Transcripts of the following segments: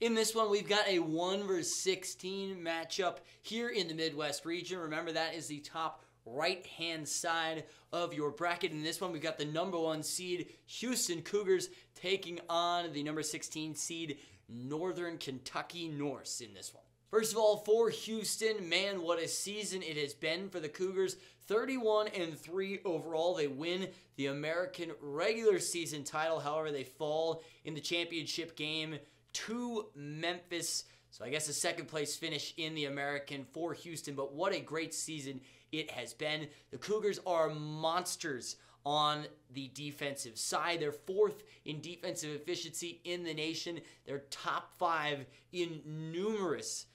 In this one, we've got a 1 versus 16 matchup here in the Midwest region. Remember, that is the top right-hand side of your bracket. In this one, we've got the number 1 seed, Houston Cougars, taking on the number 16 seed, Northern Kentucky Norse in this one. First of all, for Houston, man, what a season it has been for the Cougars. 31-3 overall. They win the American regular season title. However, they fall in the championship game to Memphis. So I guess a second place finish in the American for Houston, but what a great season it has been. The Cougars are monsters on the defensive side. They're 4th in defensive efficiency in the nation. They're top 5 in numerous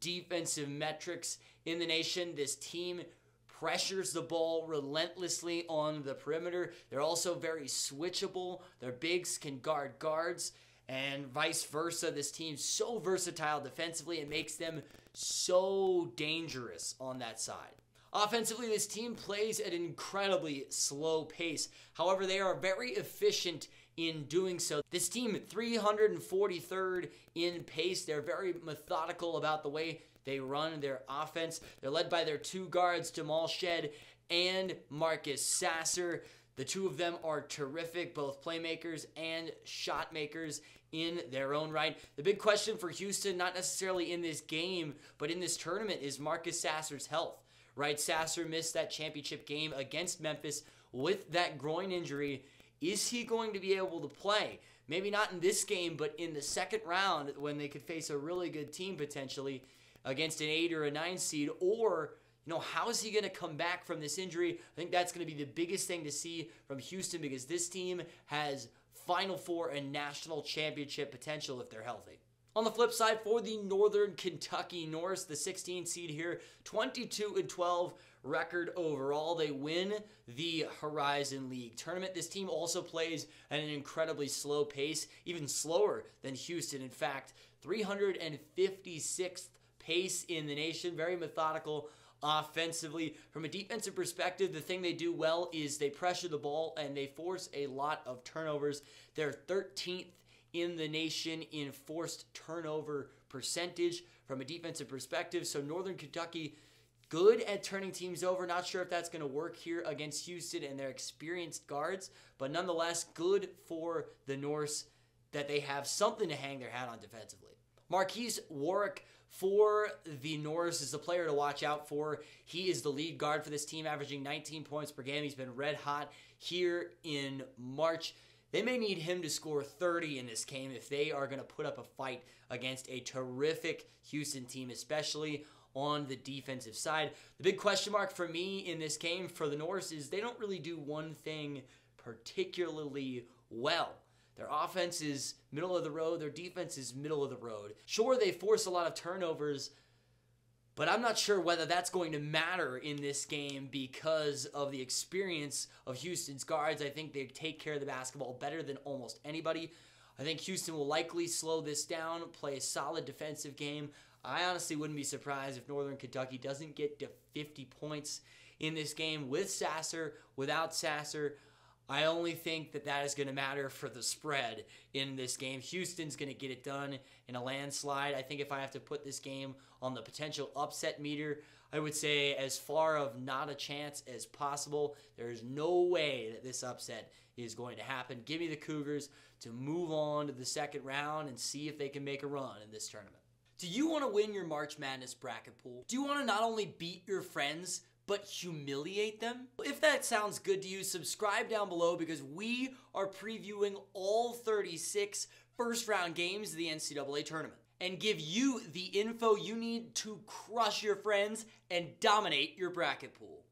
defensive metrics in the nation. This team pressures the ball relentlessly on the perimeter. They're also very switchable. Their bigs can guard guards, and vice versa. This team's so versatile defensively, it makes them so dangerous on that side. Offensively, this team plays at an incredibly slow pace. However, they are very efficient in doing so. This team, 343rd in pace. They're very methodical about the way they run their offense. They're led by their 2 guards, Jamal Shed and Marcus Sasser. The 2 of them are terrific, both playmakers and shot makers in their own right. The big question for Houston, not necessarily in this game, but in this tournament, is Marcus Sasser's health. Right, Sasser missed that championship game against Memphis with that groin injury. Is he going to be able to play? Maybe not in this game, but in the second round when they could face a really good team potentially against an 8 or a 9 seed. Or, how is he going to come back from this injury? I think that's going to be the biggest thing to see from Houston, because this team has Final Four and national championship potential if they're healthy. On the flip side, for the Northern Kentucky Norse, the 16 seed here, 22-12 record overall. They win the Horizon League tournament. This team also plays at an incredibly slow pace, even slower than Houston. In fact, 356th pace in the nation, very methodical offensively. From a defensive perspective, the thing they do well is they pressure the ball and they force a lot of turnovers. They're 13th in the nation in forced turnover percentage from a defensive perspective. So Northern Kentucky, good at turning teams over. Not sure if that's going to work here against Houston and their experienced guards, but nonetheless, good for the Norse that they have something to hang their hat on defensively. Marquise Warwick for the Norse is the player to watch out for. He is the lead guard for this team, averaging 19 points per game. He's been red hot here in March. They may need him to score 30 in this game if they are going to put up a fight against a terrific Houston team, especially on the defensive side. The big question mark for me in this game for the Norse is they don't really do one thing particularly well. Their offense is middle of the road. Their defense is middle of the road. Sure, they force a lot of turnovers, but I'm not sure whether that's going to matter in this game because of the experience of Houston's guards. I think they take care of the basketball better than almost anybody. I think Houston will likely slow this down, play a solid defensive game. I honestly wouldn't be surprised if Northern Kentucky doesn't get to 50 points in this game with Sasser, without Sasser. I only think that that is going to matter for the spread in this game. Houston's going to get it done in a landslide. I think if I have to put this game on the potential upset meter, I would say as far of not a chance as possible. There is no way that this upset is going to happen. Give me the Cougars to move on to the second round and see if they can make a run in this tournament. Do you want to win your March Madness bracket pool? Do you want to not only beat your friends, but humiliate them? If that sounds good to you, subscribe down below because we are previewing all 36 first round games of the NCAA tournament and give you the info you need to crush your friends and dominate your bracket pool.